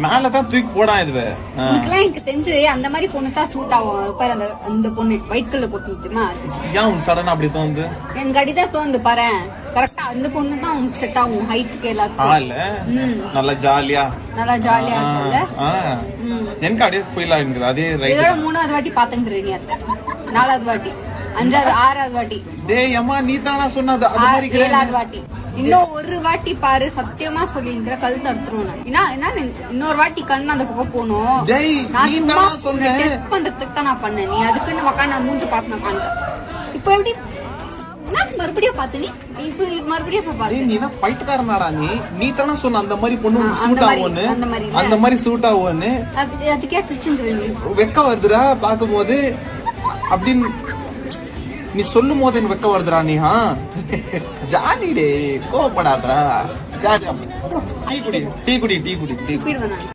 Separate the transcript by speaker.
Speaker 1: மேலதான் தூக்கி போடா இதுவே.
Speaker 2: எனக்கு தெரிஞ்சு அந்த மாதிரி பொண்ணு தான் சூட் ஆகும் பாரு. அந்த பொண்ணு ஒயிட் கலர் போட்டு தெரியுமா?
Speaker 1: ஏன் உனக்கு சடனா அப்படி தோணுது?
Speaker 2: எனக்கு அடிதான் தோணுது பாரு. கரெக்டா அந்த பொண்ணு தான் உனக்கு செட் ஆகும் ஹைட்டுக்கு எல்லாத்துக்கும்.
Speaker 1: நல்லா ஜாலியா
Speaker 2: இருக்குல்ல.
Speaker 1: எனக்கு அப்படியே ஃபீல் ஆகுது. அதே
Speaker 2: இதோட 3வது வாட்டி பாத்துங்கிற நீ அத்தை, 4வது வாட்டி, 5வது, 6வது வாட்டி.
Speaker 1: டேய் அம்மா நீ தானா சொன்னது? அது மாதிரி
Speaker 2: 7வது வாட்டி. இன்னும் ஒரு வாட்டி பாரு, சத்தியமா சொல்லிங்கிற கழுத்து அறுத்துருவேன். என்ன இன்னொரு வாட்டி கண்ணு அந்த பக்கம் போகணும். நான் சும்மா டெஸ்ட் பண்றதுக்கு தான் நான் பண்ணேன். நீ அதுக்குன்னு உக்காந்து நான் மூஞ்சி பார்த்து நான் காண்க. இப்போ எப்படி மறுபடியும் பாத்து நீ இப்ப மறுபடியும் பாத்து
Speaker 1: நீ என்ன பைத்தியக்காரனாடா? நீ தானே சொன்ன அந்த மாதிரி பொண்ணு சூட் ஆகும்னு. அந்த மாதிரி சூட் ஆகும்னு
Speaker 2: அதுக்கே சுச்சுங்கிற நீ
Speaker 1: வெக்க வருதுடா பாக்கும்போது. அப்படின்னு நீ சொல்லும் போது எனக்கு வெக்க வருதுடா. நீ ஜாலி டே, கோவப்படாதடா. டீ குடி.